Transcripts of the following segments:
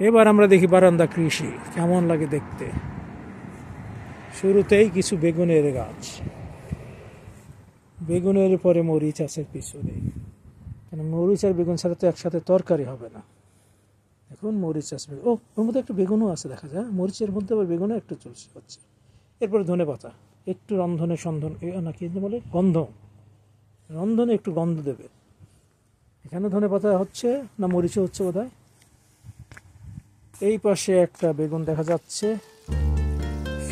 এবার আমরা দেখি বারান্দা কৃষি কেমন লাগে দেখতে। শুরুতেই কিছু বেগুনের গাছ, বেগুনের পরে মরিচ আছে পিছনে, কেন মরিচ আর বেগুন ছাড়া তো একসাথে তরকারি হবে না। এখন মরিচ আসবে, ও ওর মধ্যে একটু বেগুনও আছে দেখা যায়, মরিচের মধ্যে আবার বেগুনও একটু চলছে হচ্ছে। এরপরে ধনে পাতা, একটু রন্ধনে সন্ধন না কি বলে গন্ধ, রন্ধনে একটু গন্ধ দেবে। এখানে ধনে পাতা হচ্ছে না মরিচও হচ্ছে বোধহয়। এই পাশে একটা বেগুন দেখা যাচ্ছে,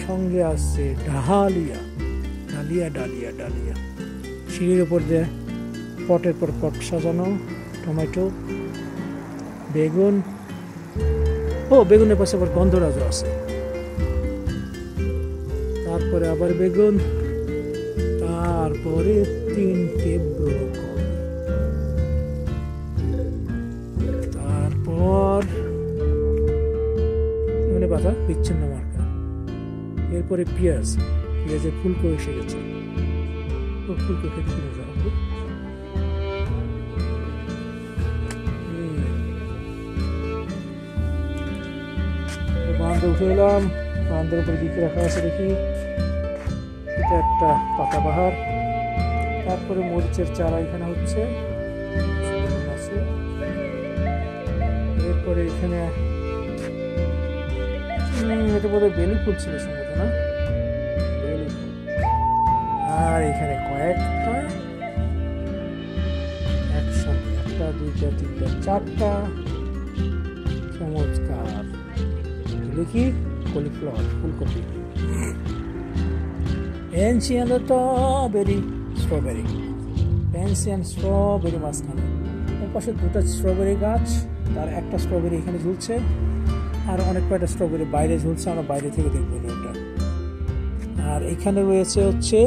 সঙ্গে আছে ডালিয়া, ডালিয়া ডালিয়া ডালিয়া। সিঁড়ির উপর দিয়ে পটের পর পট সাজানো, টমেটো, বেগুন, ও বেগুনের পাশে আবার গন্ধরাজ আছে, তারপরে আবার বেগুন, তারপরে তিনটে ব্রোকলি, তারপর ধনে পাতা বিচ্ছিন্ন মার্কা, এরপরে পেঁয়াজ, পেঁয়াজের ফুলকো এসে গেছে, ফুলকো খেতে কি মজা হবে। বারান্দা উঠে এলাম, বারান্দার উপরে দিকে রাখা আছে দেখি, এটা একটা পাতাবাহার। তারপরে মরিচের চারা এখানে হচ্ছে, এরপরে এখানে এটা বোধ হয় বেলি ফুল ছিল সম্ভবত, না বেলি ফুল। আর এখানে কয়েকটা একসঙ্গে, একটা দুইটা তিনটা চারটা, চমৎকার। কি কলিফ্লাওয়ার, ফুলকপি, পেন্সিয়ান স্ট্রবেরি, স্ট্রবেরি পেন্সিয়ান স্ট্রবেরি মাঝখানে। ওর পাশে দুটো স্ট্রবেরি গাছ, তার একটা স্ট্রবেরি এখানে ঝুলছে, আর অনেক কয়টা স্ট্রবেরি বাইরে ঝুলছে, আমরা বাইরে থেকে দেখবো না ওটা। আর এখানে রয়েছে হচ্ছে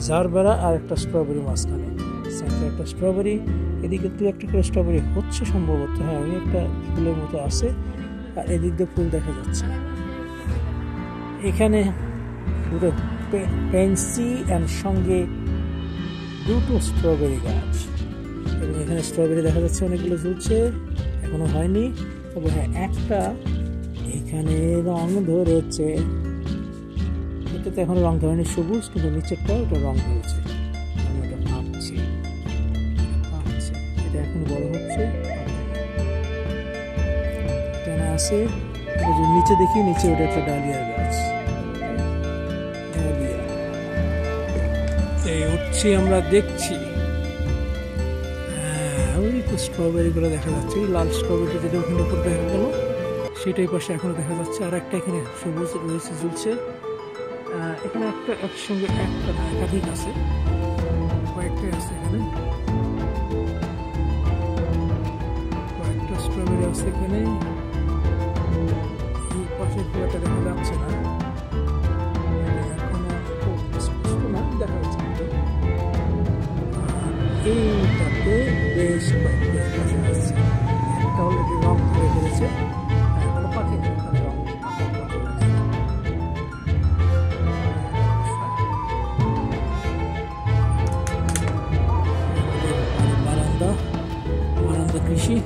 জারবেরা আর একটা স্ট্রবেরি মাঝখানে, সেন্টারে একটা স্ট্রবেরি, এদিকে দু একটা করে স্ট্রবেরি হচ্ছে সম্ভবত, হ্যাঁ ওই একটা ফুলের মতো আছে, আর এদিক দিয়ে ফুল দেখা যাচ্ছে। এখানে দুটো পেন্সি অ্যান্ড সঙ্গে দুটো স্ট্রবেরি গাছ, এবং এখানে স্ট্রবেরি দেখা যাচ্ছে অনেকগুলো ঝুলছে, এখনো হয়নি, তবে হ্যাঁ একটা এখানে রং ধরেছে, এটাতে এখন রং ধরেনি, সবুজ, কিন্তু নিচেরটা ওটা রং ধরেছে, আমি ওটা ভাবছি, এটা এখন বড় হচ্ছে আছে। নিচে দেখি, নিচে ওটা একটা ডালিয়ার গাছ, ডালিয়া। এই উঠছি আমরা, দেখছি ওই তো স্ট্রবেরি গুলো দেখা যাচ্ছে, লাল স্ট্রবেরি যেটা ওখানে উপর দেখা গেল সেটাই পাশে এখনো দেখা যাচ্ছে, আর একটা এখানে সবুজ রয়েছে ঝুলছে। এখানে একটা একসঙ্গে একটা না একাধিক আছে, কয়েকটাই আছে এখানে, কয়েকটা স্ট্রবেরি আছে এখানে। পাশে পুরোটা দেখা যাচ্ছে না, এখনো স্পষ্ট না দেখা যাচ্ছে, এইটাতে বেশ কয়েকটা আছে, একটা অলরেডি রং ধরে ফেলেছে, এখনো পাখি রং বারান্দা, বারান্দা কৃষি।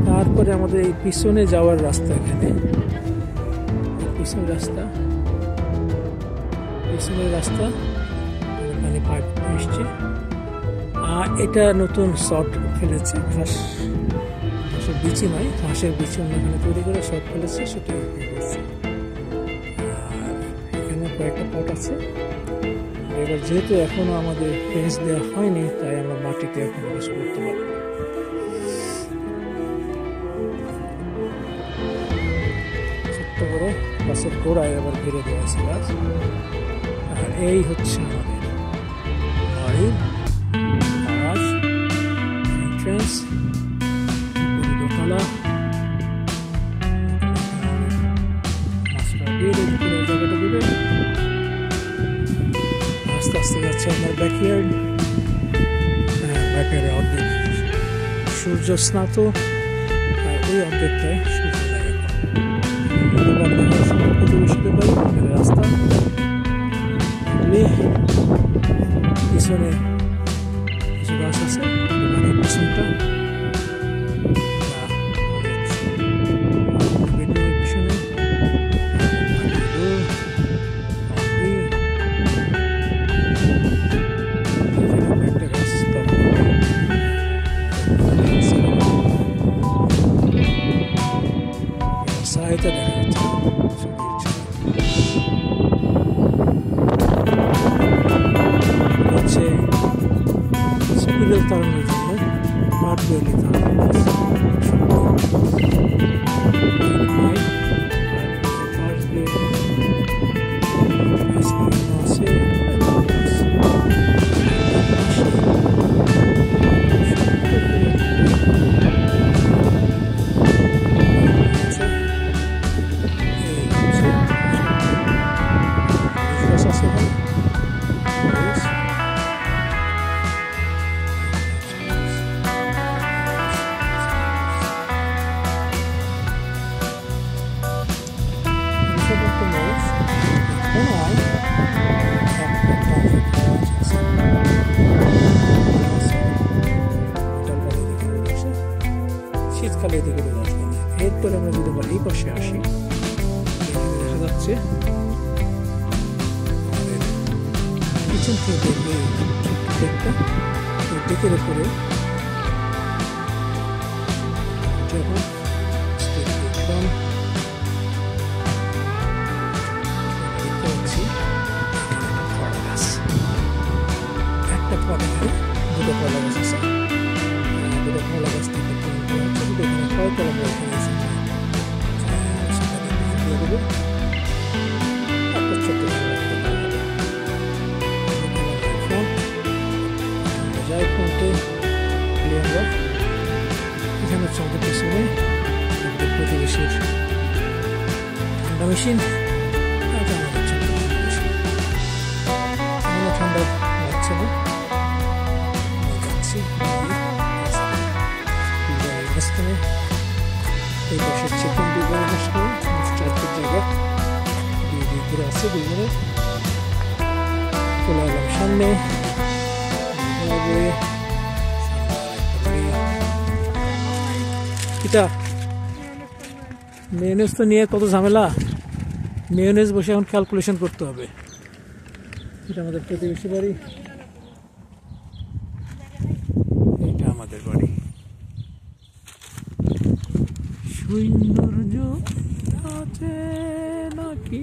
তারপরে আমাদের এই পিছনে যাওয়ার রাস্তা, এখানে পিছনের রাস্তা, পিছনের রাস্তা, এখানে পাইপ এসছে, আর এটা নতুন শর্ট ফেলেছে, ঘাসের বিচি নয়, ঘাসের বিচি এখানে তৈরি করে শর্ট ফেলেছে, সেটা করছে। আর এখানে কয়েকটা পট আছে। এবার যেহেতু এখনো আমাদের ফেন্স দেওয়া হয়নি, তাই আমরা মাটিতে এখন বেশ করতে পারবো। গাছের গোড়ায় আবার ঘিরে দেওয়া আছে গাছ। আর এই হচ্ছে আমাদের বাড়ির এন্ট্রেন্স, দোতলা, জায়গাটা দিবে। আস্তে আস্তে যাচ্ছে আমার ব্যাকইয়ার্ড, ব্যাকইয়ার্ডে অর্ধেক সূর্য স্নাত, আর ওই অর্ধেকটায় সূর্য প্রতিবেশীদের বাড়ি, রাস্তা, পিছনে কিছু গাছ আছে, পিছনটা ছাইটা দেখা যাচ্ছে হচ্ছে স্পিরাল তাড়ানোর জন্য মাঠ বেলি তাড়ানো শীতকালে এদিকে আসবে না। এরপরে আমরা যদি এই পাশে আসি দেখা যাচ্ছে কিচেন থেকে ডেকের উপরে যখন দেখলাম দেখতে পাচ্ছি কলা গাছ, একটা কলা গাছ, দুটো কলা গাছ আছে, দুটো কলা গাছ থেকে এখানে কয়তলা বলতে গেছে দিয়ে দেবো একটা ছোট্ট যাই ফ্রন্টে ক্লিয়ার রক এখানে হচ্ছে আমাদের পিছনে আমাদের প্রতিবেশীর ঠান্ডা মেশিন এটা আমাদের ঠান্ডা মেশিন এখানে ঠান্ডা লাগছে না যাচ্ছি মাঝখানে এই পাশের চিকেন বিরিয়ানি মাঝখানে চারটে জায়গা ঘুরে আছে দুজনে চলে এলাম সামনে কিটা মেয়োনেজ তো নিয়ে কত ঝামেলা, মেয়োনেজ বসে এখন ক্যালকুলেশন করতে হবে। এটা আমাদের প্রতিবেশী বাড়ি, এটা আমাদের বাড়ি। সৌন্দর্য আছে নাকি